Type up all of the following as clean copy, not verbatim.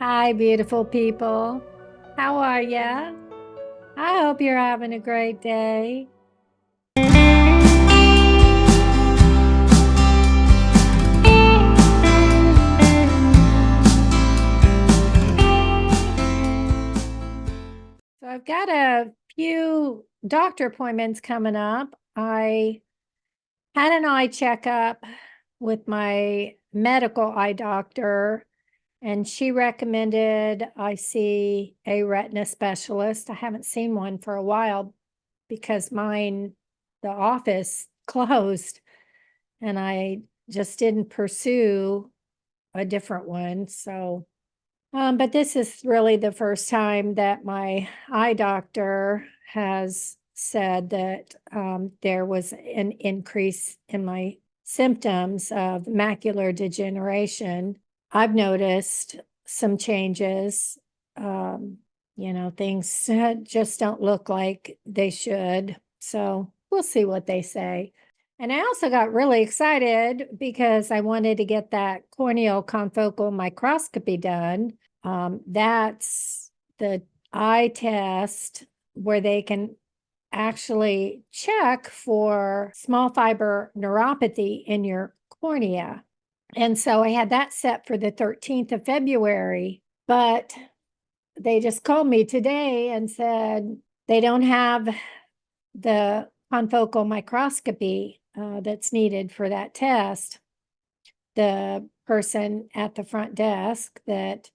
Hi, beautiful people. How are ya? I hope you're having a great day. So I've got a few doctor appointments coming up. I had an eye checkup with my medical eye doctor, and she recommended I see a retina specialist. I haven't seen one for a while because the office closed, and I just didn't pursue a different one. So, but this is really the first time that my eye doctor has said that there was an increase in my symptoms of macular degeneration. I've noticed some changes. Um, things just don't look like they should. So we'll see what they say. And I also got really excited because I wanted to get that corneal confocal microscopy done. That's the eye test where they can actually check for small fiber neuropathy in your cornea. And so I had that set for the 13th of February, but they just called me today and said they don't have the confocal microscopy that's needed for that test. The person at the front desk that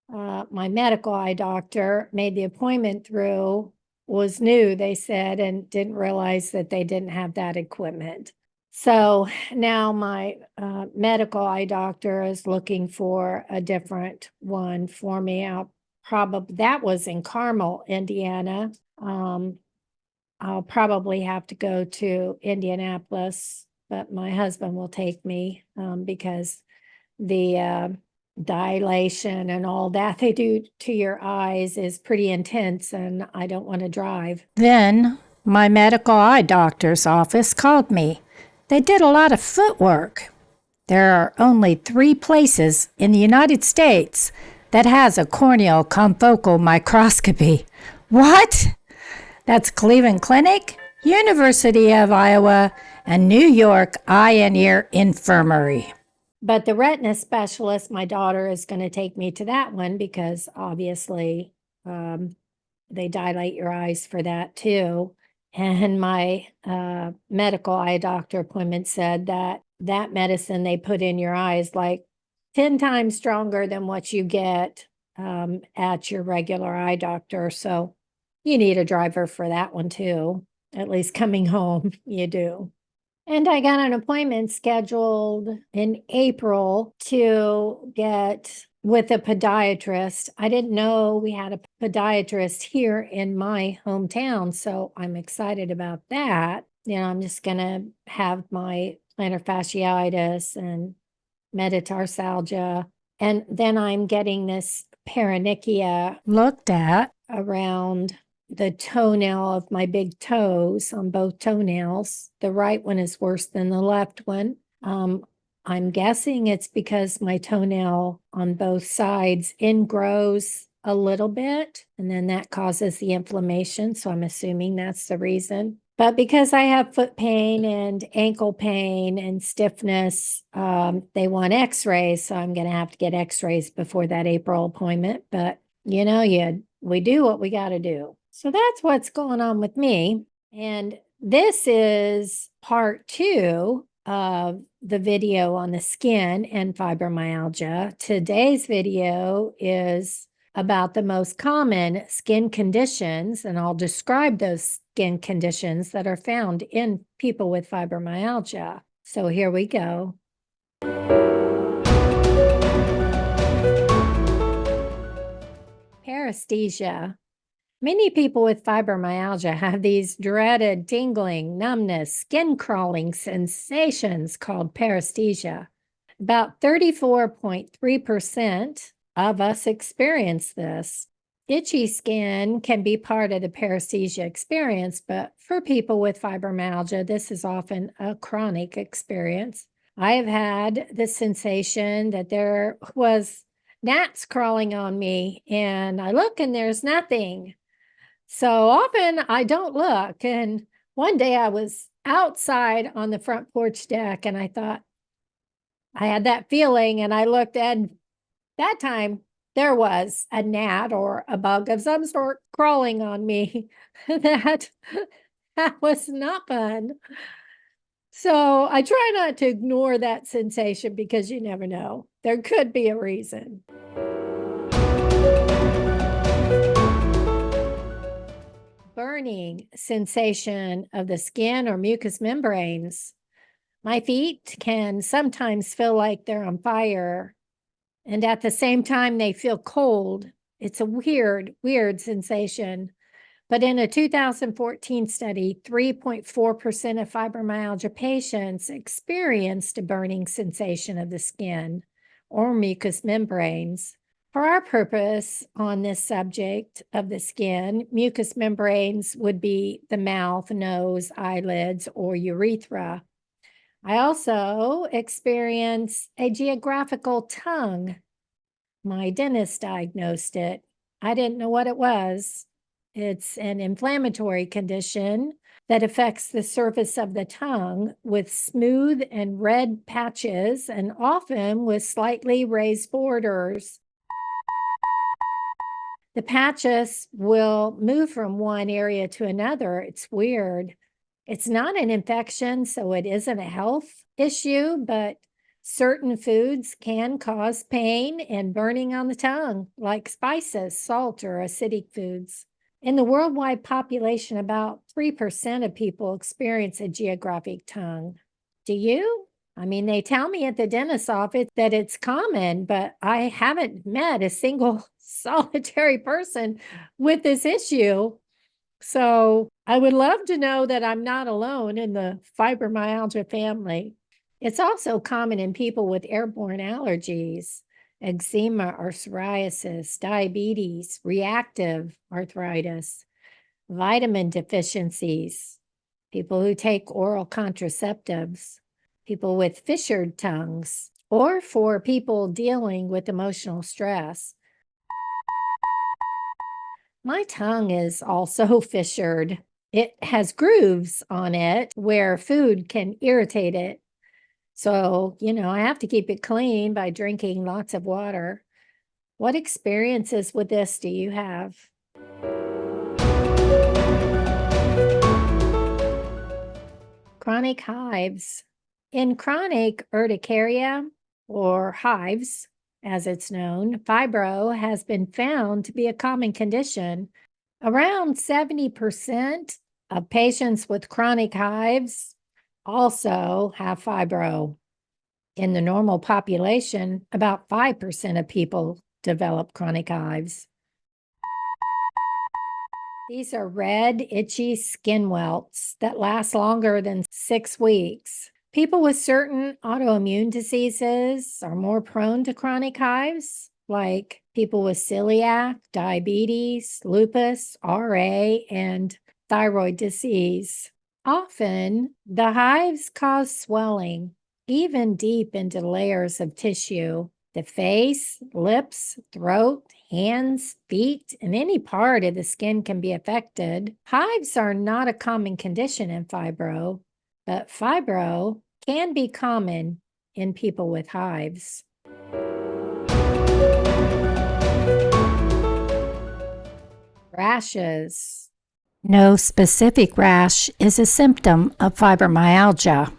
my medical eye doctor made the appointment through was new, they said, and didn't realize that they didn't have that equipment. So now my medical eye doctor is looking for a different one for me. That was in Carmel, Indiana. I'll probably have to go to Indianapolis, but my husband will take me because the dilation and all that they do to your eyes is pretty intense, and I don't want to drive. Then my medical eye doctor's office called me. They did a lot of footwork. There are only 3 places in the United States that has a corneal confocal microscopy. What? That's Cleveland Clinic, University of Iowa, and New York Eye and Ear Infirmary. But the retina specialist, my daughter is going to take me to that one because obviously they dilate your eyes for that too. And my medical eye doctor appointment said that medicine they put in your eyes like 10 times stronger than what you get at your regular eye doctor. So you need a driver for that one too. At least coming home, you do. And I got an appointment scheduled in April to get with a podiatrist. I didn't know we had a podiatrist here in my hometown, so I'm excited about that. I'm just going to have my plantar fasciitis and metatarsalgia. And then I'm getting this paronychia looked at around the toenail of my big toes on both toenails. The right one is worse than the left one. I'm guessing it's because my toenail on both sides ingrows a little bit, and then that causes the inflammation. So I'm assuming that's the reason. But because I have foot pain and ankle pain and stiffness, they want x-rays. So I'm going to have to get x-rays before that April appointment. But, we do what we got to do. So that's what's going on with me. And this is part 2 of the video on the skin and fibromyalgia. Today's video is about the most common skin conditions, and I'll describe those skin conditions that are found in people with fibromyalgia. So here we go. Paresthesia. Many people with fibromyalgia have these dreaded tingling, numbness, skin crawling sensations called paresthesia. About 34.3% of us experience this. Itchy skin can be part of the paresthesia experience, but for people with fibromyalgia, this is often a chronic experience. I have had the sensation that there was gnats crawling on me, and I look and there's nothing. So often I don't look. And one day I was outside on the front porch deck and I thought, I had that feeling, and I looked, and that time there was a gnat or a bug of some sort crawling on me. that that was not fun. So I try not to ignore that sensation because you never know. There could be a reason. Burning sensation of the skin or mucous membranes. My feet can sometimes feel like they're on fire, and at the same time, they feel cold. It's a weird, weird sensation. But in a 2014 study, 3.4% of fibromyalgia patients experienced a burning sensation of the skin or mucous membranes. For our purpose on this subject of the skin, mucous membranes would be the mouth, nose, eyelids, or urethra. I also experience a geographical tongue. My dentist diagnosed it. I didn't know what it was. It's an inflammatory condition that affects the surface of the tongue with smooth and red patches and often with slightly raised borders. The patches will move from one area to another. It's weird. It's not an infection, so it isn't a health issue, but certain foods can cause pain and burning on the tongue, like spices, salt, or acidic foods. In the worldwide population, about 3% of people experience a geographic tongue. Do you? I mean, they tell me at the dentist's office that it's common, but I haven't met a single solitary person with this issue. So I would love to know that I'm not alone in the fibromyalgia family. It's also common in people with airborne allergies, eczema or psoriasis, diabetes, reactive arthritis, vitamin deficiencies, people who take oral contraceptives, people with fissured tongues, or for people dealing with emotional stress. My tongue is also fissured. It has grooves on it where food can irritate it. So, I have to keep it clean by drinking lots of water. What experiences with this do you have? Chronic hives. In chronic urticaria, or hives, as it's known, fibro has been found to be a common condition. Around 70% of patients with chronic hives also have fibro. In the normal population, about 5% of people develop chronic hives. These are red, itchy skin welts that last longer than 6 weeks. People with certain autoimmune diseases are more prone to chronic hives, like people with celiac, diabetes, lupus, RA, and thyroid disease. Often, the hives cause swelling, even deep into layers of tissue. The face, lips, throat, hands, feet, and any part of the skin can be affected. Hives are not a common condition in fibro, but fibro can be common in people with hives. Rashes. No specific rash is a symptom of fibromyalgia,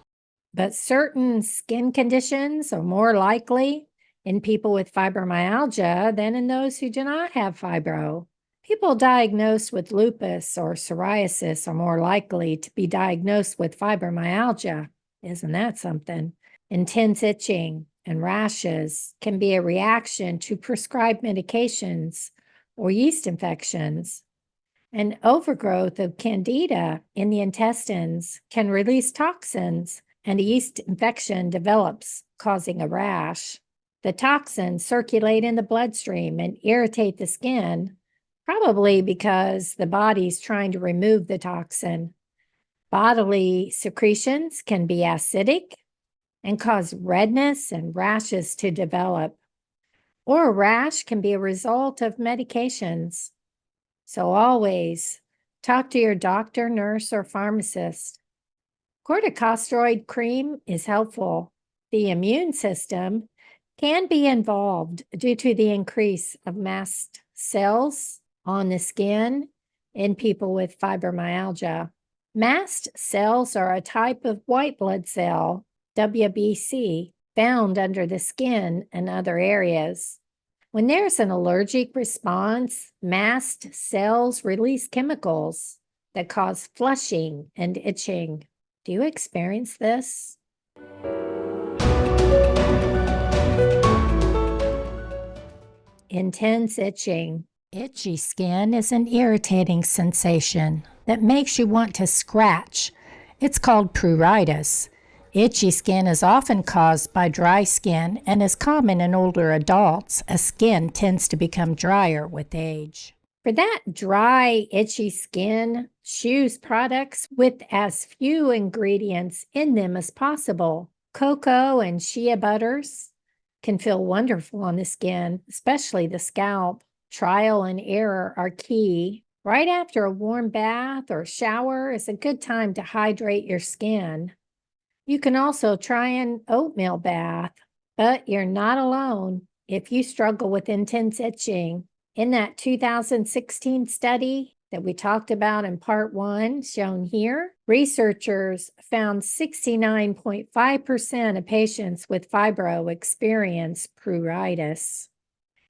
but certain skin conditions are more likely in people with fibromyalgia than in those who do not have fibro. People diagnosed with lupus or psoriasis are more likely to be diagnosed with fibromyalgia. Isn't that something? Intense itching and rashes can be a reaction to prescribed medications or yeast infections. An overgrowth of candida in the intestines can release toxins, and a yeast infection develops, causing a rash. The toxins circulate in the bloodstream and irritate the skin, probably because the body's trying to remove the toxin. Bodily secretions can be acidic and cause redness and rashes to develop. or a rash can be a result of medications. So always talk to your doctor, nurse, or pharmacist. Corticosteroid cream is helpful. The immune system can be involved due to the increase of mast cells on the skin in people with fibromyalgia. Mast cells are a type of white blood cell, WBC, found under the skin and other areas. When there's an allergic response, mast cells release chemicals that cause flushing and itching. Do you experience this? Intense itching. Itchy skin is an irritating sensation that makes you want to scratch. It's called pruritis. Itchy skin is often caused by dry skin and is common in older adults as skin tends to become drier with age. For that dry, itchy skin, choose products with as few ingredients in them as possible. Cocoa and shea butters can feel wonderful on the skin, especially the scalp. Trial and error are key. Right after a warm bath or shower is a good time to hydrate your skin. You can also try an oatmeal bath, but you're not alone if you struggle with intense itching. In that 2016 study that we talked about in part 1, shown here, researchers found 69.5% of patients with fibro experience pruritis.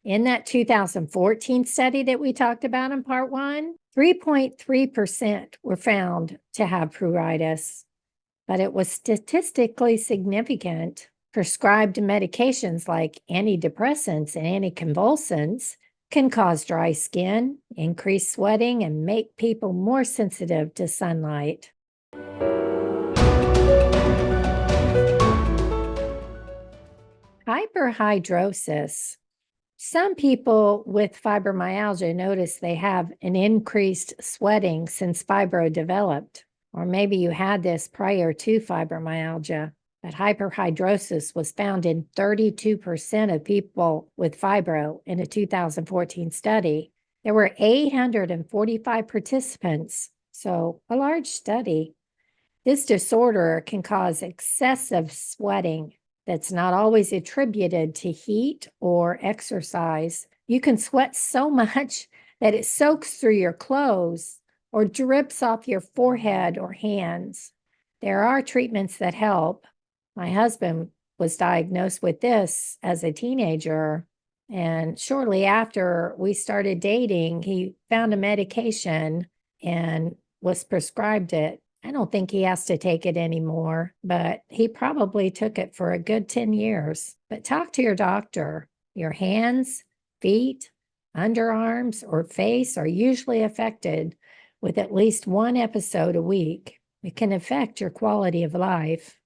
In that 2014 study that we talked about in part 1, 3.3% were found to have pruritis, but it was statistically significant. Prescribed medications like antidepressants and anticonvulsants can cause dry skin, increase sweating, and make people more sensitive to sunlight. Hyperhidrosis. Some people with fibromyalgia notice they have an increased sweating since fibro developed, or maybe you had this prior to fibromyalgia. But hyperhidrosis was found in 32% of people with fibro in a 2014 study. There were 845 participants, so a large study. This disorder can cause excessive sweating that's not always attributed to heat or exercise. You can sweat so much that it soaks through your clothes or drips off your forehead or hands. There are treatments that help. My husband was diagnosed with this as a teenager, and shortly after we started dating, he found a medication and was prescribed it. I don't think he has to take it anymore, but he probably took it for a good 10 years. But talk to your doctor. Your hands, feet, underarms, or face are usually affected with at least one episode a week. It can affect your quality of life.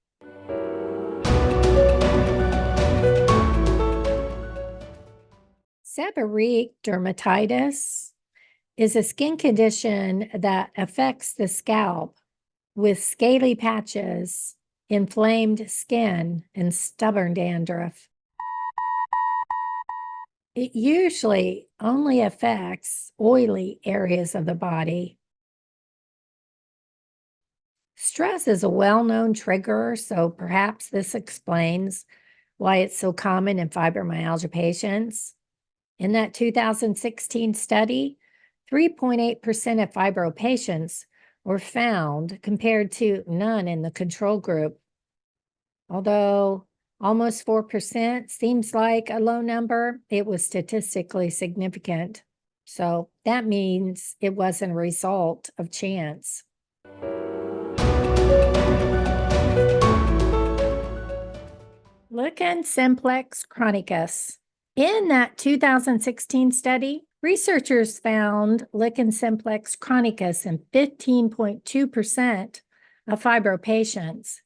Seborrheic dermatitis is a skin condition that affects the scalp with scaly patches, inflamed skin, and stubborn dandruff. It usually only affects oily areas of the body. Stress is a well-known trigger, so perhaps this explains why it's so common in fibromyalgia patients. In that 2016 study, 3.8% of fibro patients were found compared to none in the control group. Although almost 4% seems like a low number, it was statistically significant. So that means it wasn't a result of chance. Lichen simplex chronicus. In that 2016 study, researchers found Lichen simplex chronicus in 15.2% of fibro patients.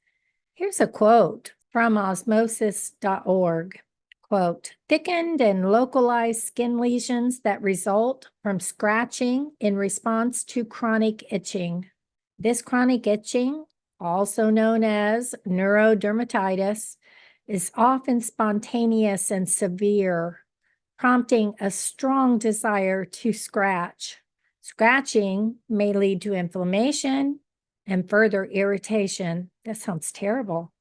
Here's a quote from osmosis.org. Quote, thickened and localized skin lesions that result from scratching in response to chronic itching. This chronic itching, also known as neurodermatitis, is often spontaneous and severe, prompting a strong desire to scratch. Scratching may lead to inflammation and further irritation. That sounds terrible.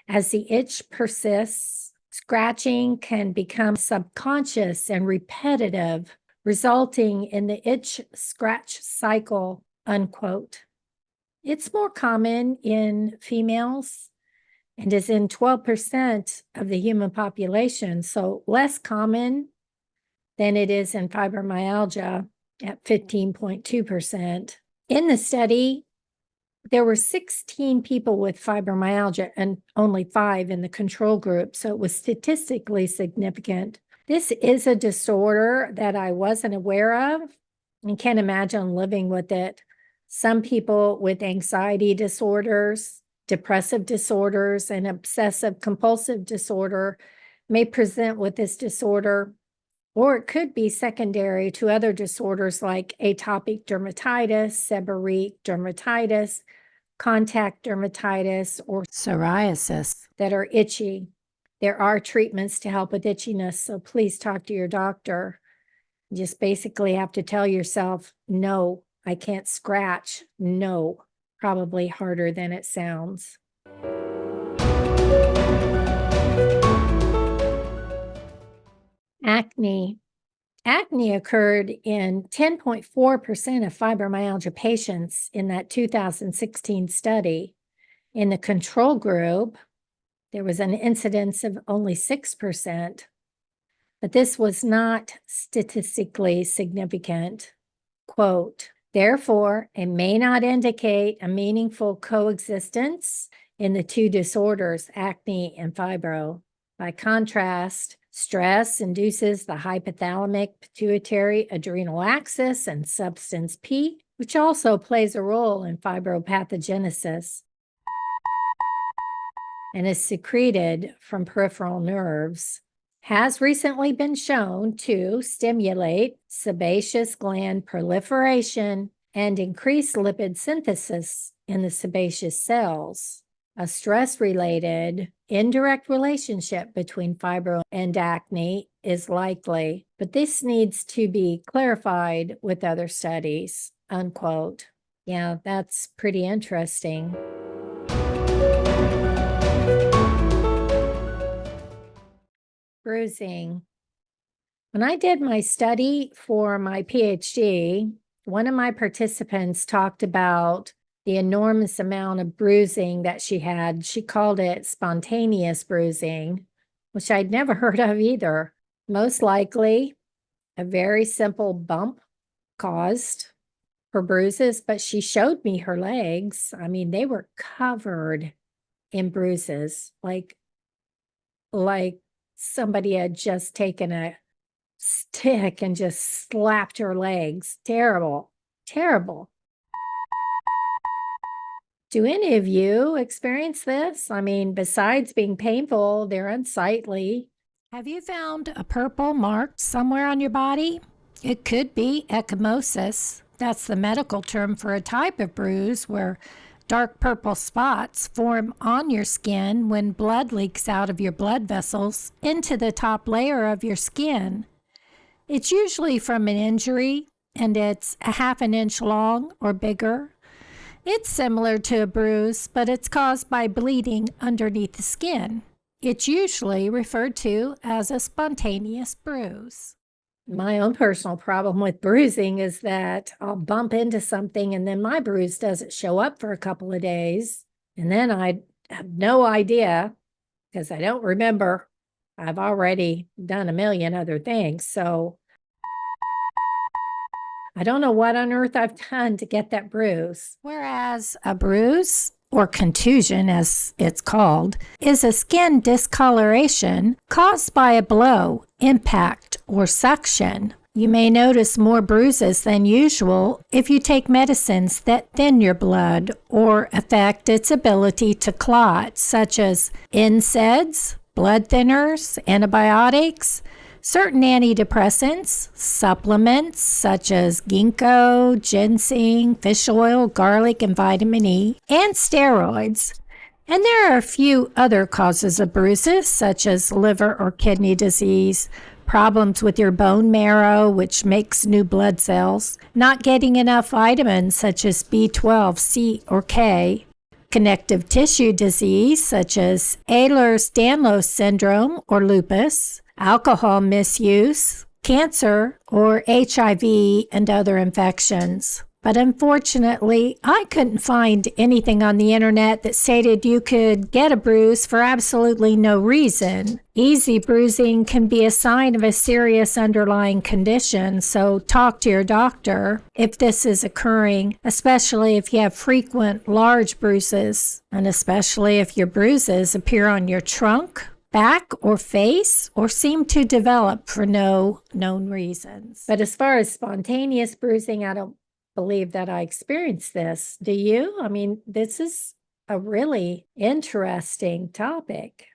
As the itch persists, scratching can become subconscious and repetitive, resulting in the itch-scratch cycle, unquote. It's more common in females and is in 12% of the human population, so less common than it is in fibromyalgia at 15.2%. In the study, there were 16 people with fibromyalgia and only 5 in the control group, so it was statistically significant. This is a disorder that I wasn't aware of and can't imagine living with it. Some people with anxiety disorders, depressive disorders, and obsessive compulsive disorder may present with this disorder, or it could be secondary to other disorders like atopic dermatitis, seborrheic dermatitis, contact dermatitis, or psoriasis that are itchy. There are treatments to help with itchiness, so please talk to your doctor. You just basically have to tell yourself, no, I can't scratch. No, probably harder than it sounds. Acne. Acne occurred in 10.4% of fibromyalgia patients in that 2016 study. In the control group, there was an incidence of only 6%, but this was not statistically significant. Quote, therefore, it may not indicate a meaningful coexistence in the two disorders, acne and fibro. By contrast, stress induces the hypothalamic pituitary adrenal axis and substance P, which also plays a role in fibropathogenesis and is secreted from peripheral nerves, has recently been shown to stimulate sebaceous gland proliferation and increase lipid synthesis in the sebaceous cells. A stress-related indirect relationship between fibro and acne is likely, but this needs to be clarified with other studies, unquote. Yeah, that's pretty interesting. Bruising. When I did my study for my Ph.D., one of my participants talked about the enormous amount of bruising that she had. She called it spontaneous bruising, which I'd never heard of either. Most likely, a very simple bump caused her bruises, but she showed me her legs. I mean, they were covered in bruises, like somebody had just taken a stick and just slapped her legs. Terrible, terrible. Do any of you experience this? I mean, besides being painful, they're unsightly. Have you found a purple mark somewhere on your body? It could be ecchymosis. That's the medical term for a type of bruise where dark purple spots form on your skin when blood leaks out of your blood vessels into the top layer of your skin. It's usually from an injury, and it's a half an inch long or bigger. It's similar to a bruise, but it's caused by bleeding underneath the skin. It's usually referred to as a spontaneous bruise. My own personal problem with bruising is that I'll bump into something and then my bruise doesn't show up for a couple of days. And then I have no idea because I don't remember. I've already done a million other things. So I don't know what on earth I've done to get that bruise. Whereas a bruise, or contusion as it's called, is a skin discoloration caused by a blow, impact, or suction. You may notice more bruises than usual if you take medicines that thin your blood or affect its ability to clot, such as NSAIDs, blood thinners, antibiotics, certain antidepressants, supplements such as ginkgo, ginseng, fish oil, garlic, and vitamin E, and steroids. And there are a few other causes of bruises such as liver or kidney disease, problems with your bone marrow, which makes new blood cells, not getting enough vitamins such as B12, C, or K, connective tissue disease such as Ehlers-Danlos syndrome or lupus, alcohol misuse, cancer, or HIV and other infections. But unfortunately, I couldn't find anything on the internet that stated you could get a bruise for absolutely no reason. Easy bruising can be a sign of a serious underlying condition, so talk to your doctor if this is occurring, especially if you have frequent large bruises, and especially if your bruises appear on your trunk, back, or face, or seem to develop for no known reasons. But as far as spontaneous bruising, I don't believe that I experienced this. Do you? I mean, this is a really interesting topic.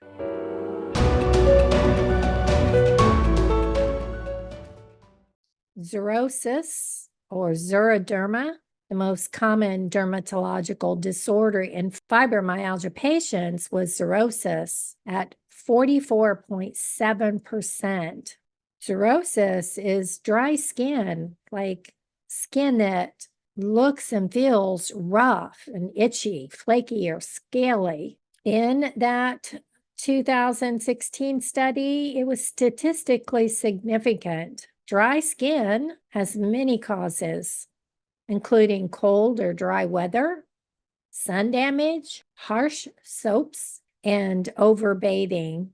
Xerosis or xeroderma, the most common dermatological disorder in fibromyalgia patients, was xerosis at 44.7%. Xerosis is dry skin, like skin that looks and feels rough and itchy, flaky, or scaly. In that 2016 study, it was statistically significant. Dry skin has many causes, including cold or dry weather, sun damage, harsh soaps, and overbathing.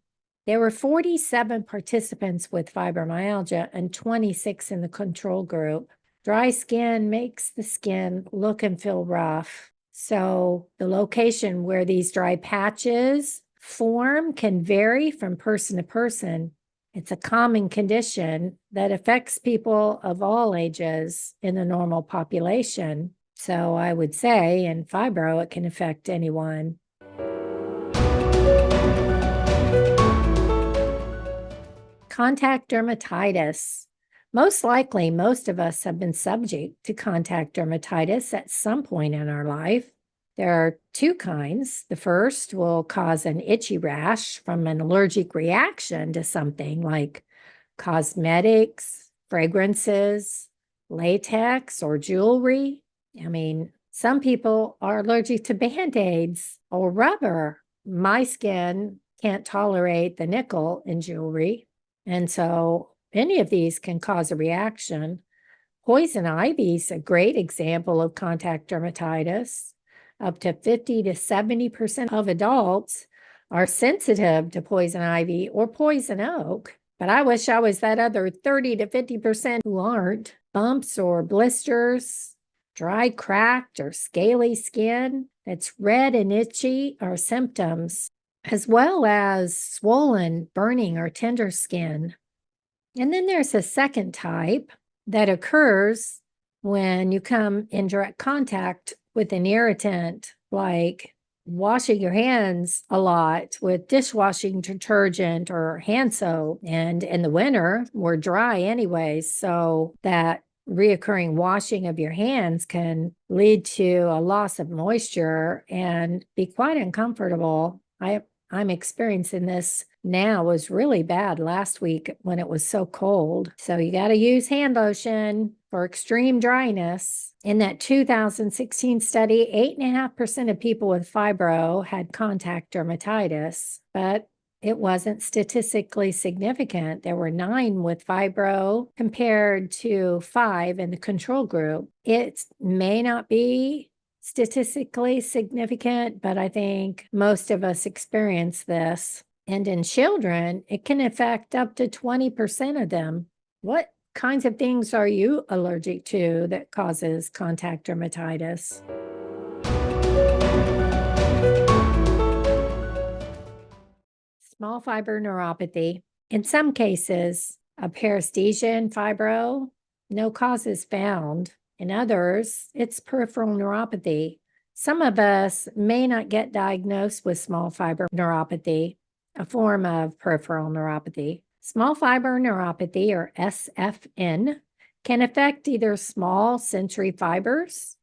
There were 47 participants with fibromyalgia and 26 in the control group. Dry skin makes the skin look and feel rough. So the location where these dry patches form can vary from person to person. It's a common condition that affects people of all ages in the normal population. So I would say in fibro, it can affect anyone. Contact dermatitis. Most likely, most of us have been subject to contact dermatitis at some point in our life. There are two kinds. The first will cause an itchy rash from an allergic reaction to something like cosmetics, fragrances, latex, or jewelry. I mean, some people are allergic to Band-Aids or rubber. My skin can't tolerate the nickel in jewelry. And so any of these can cause a reaction. Poison ivy is a great example of contact dermatitis. Up to 50 to 70% of adults are sensitive to poison ivy or poison oak. But I wish I was that other 30 to 50% who aren't. Bumps or blisters, dry, cracked, or scaly skin that's red and itchy are symptoms, as well as swollen, burning, or tender skin. And then there's a second type that occurs when you come in direct contact with an irritant, like washing your hands a lot with dishwashing detergent or hand soap. And in the winter, we're dry anyways, so that reoccurring washing of your hands can lead to a loss of moisture and be quite uncomfortable. I'm experiencing this now. It was really bad last week when it was so cold. So you got to use hand lotion for extreme dryness. In that 2016 study, 8.5% of people with fibro had contact dermatitis, but it wasn't statistically significant. There were 9 with fibro compared to 5 in the control group. It may not be statistically significant, but I think most of us experience this. And in children, it can affect up to 20% of them. What kinds of things are you allergic to that causes contact dermatitis? Small fiber neuropathy. In some cases, a paresthesia in fibro, no cause is found. In others, it's peripheral neuropathy. Some of us may not get diagnosed with small fiber neuropathy, a form of peripheral neuropathy. Small fiber neuropathy, or SFN, can affect either small sensory fibers,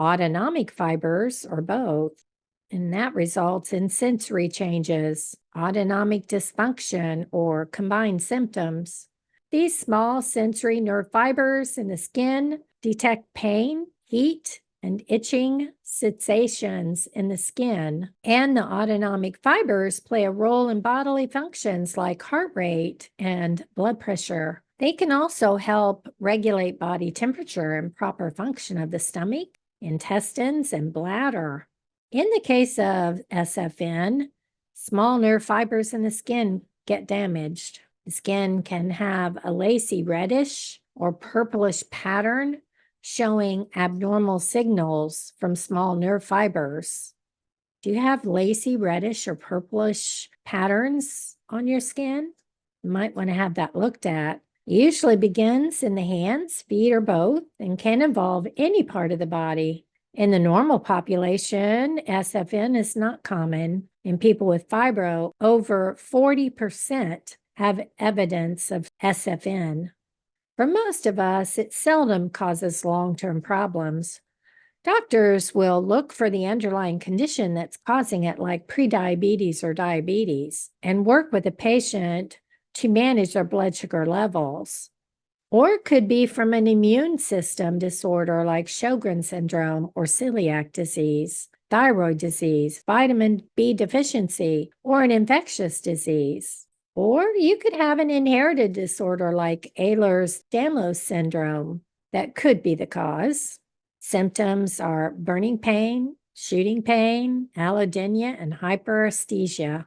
autonomic fibers, or both. and that results in sensory changes, autonomic dysfunction, or combined symptoms. These small sensory nerve fibers in the skin detect pain, heat, and itching sensations in the skin. And the autonomic fibers play a role in bodily functions like heart rate and blood pressure. They can also help regulate body temperature and proper function of the stomach, intestines, and bladder. In the case of SFN, small nerve fibers in the skin get damaged. The skin can have a lacy reddish or purplish pattern showing abnormal signals from small nerve fibers. Do you have lacy reddish or purplish patterns on your skin? You might want to have that looked at. It usually begins in the hands, feet, or both, and can involve any part of the body. In the normal population, SFN is not common. In people with fibro, over 40% have evidence of SFN. For most of us, it seldom causes long-term problems. Doctors will look for the underlying condition that's causing it, like prediabetes or diabetes, and work with the patient to manage their blood sugar levels. Or it could be from an immune system disorder like Sjogren's syndrome or celiac disease, thyroid disease, vitamin B deficiency, or an infectious disease. Or you could have an inherited disorder like Ehlers-Danlos syndrome that could be the cause. Symptoms are burning pain, shooting pain, allodynia, and hyperesthesia.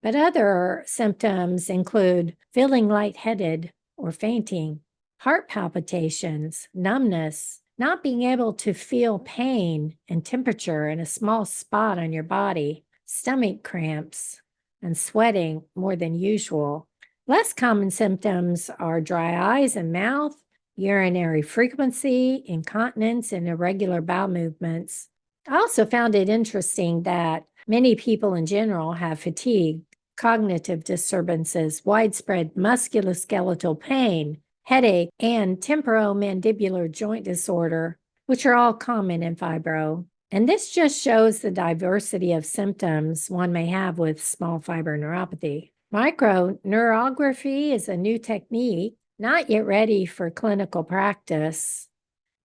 But other symptoms include feeling lightheaded or fainting, heart palpitations, numbness, not being able to feel pain and temperature in a small spot on your body, stomach cramps, and sweating more than usual. Less common symptoms are dry eyes and mouth, urinary frequency, incontinence, and irregular bowel movements. I also found it interesting that many people in general have fatigue, cognitive disturbances, widespread musculoskeletal pain, headache, and temporomandibular joint disorder, which are all common in fibro. And this just shows the diversity of symptoms one may have with small fiber neuropathy. Microneurography is a new technique, not yet ready for clinical practice.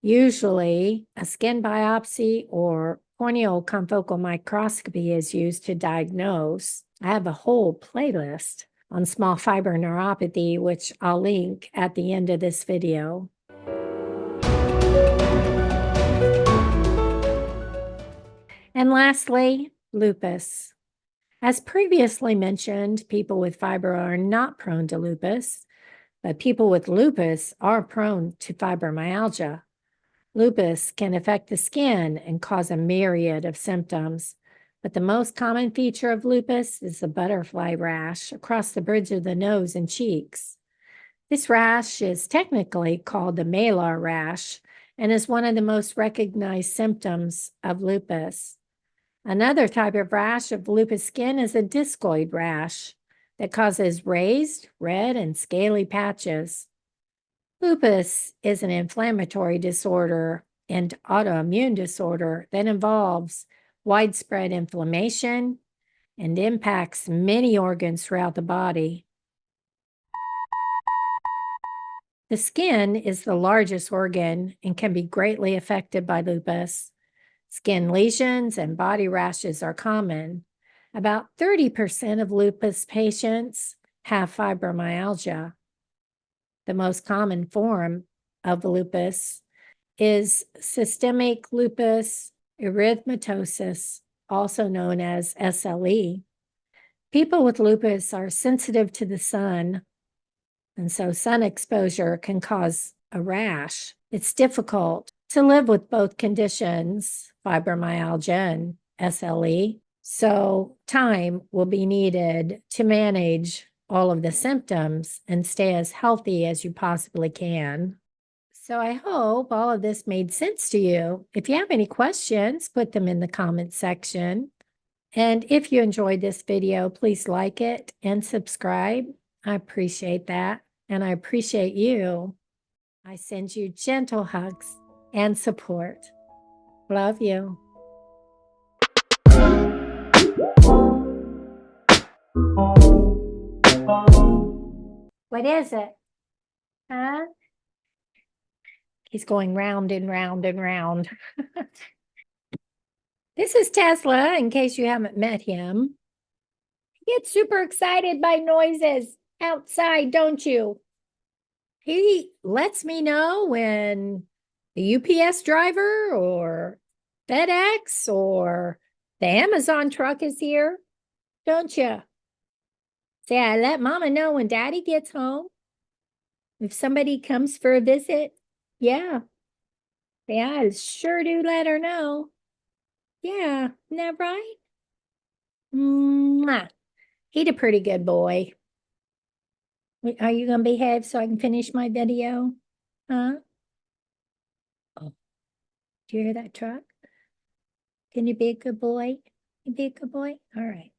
Usually, a skin biopsy or corneal confocal microscopy is used to diagnose. I have a whole playlist on small fiber neuropathy, which I'll link at the end of this video. And lastly, lupus. As previously mentioned, people with fibro are not prone to lupus, but people with lupus are prone to fibromyalgia. Lupus can affect the skin and cause a myriad of symptoms, but the most common feature of lupus is the butterfly rash across the bridge of the nose and cheeks. This rash is technically called the malar rash and is one of the most recognized symptoms of lupus. Another type of rash of lupus skin is a discoid rash that causes raised, red, and scaly patches. Lupus is an inflammatory disorder and autoimmune disorder that involves widespread inflammation and impacts many organs throughout the body. The skin is the largest organ and can be greatly affected by lupus. Skin lesions and body rashes are common. About 30% of lupus patients have fibromyalgia. The most common form of lupus is systemic lupus erythematosus, also known as SLE. People with lupus are sensitive to the sun, and so sun exposure can cause a rash. It's difficult to live with both conditions, fibromyalgia and SLE, so time will be needed to manage all of the symptoms and stay as healthy as you possibly can. So I hope all of this made sense to you. If you have any questions, put them in the comment section. And if you enjoyed this video, please like it and subscribe. I appreciate that. And I appreciate you. I send you gentle hugs and support. Love you. What is it? Huh? He's going round and round and round. This is Tesla, in case you haven't met him. He gets super excited by noises outside, don't you? He lets me know when the UPS driver or FedEx or the Amazon truck is here, don't you? Say, I let Mama know when Daddy gets home. If somebody comes for a visit, yeah. Yeah, I sure do let her know. Yeah, isn't that right? Mwah. He's a pretty good boy. Are you going to behave so I can finish my video? Huh? Oh, do you hear that truck? Can you be a good boy? You be a good boy? All right.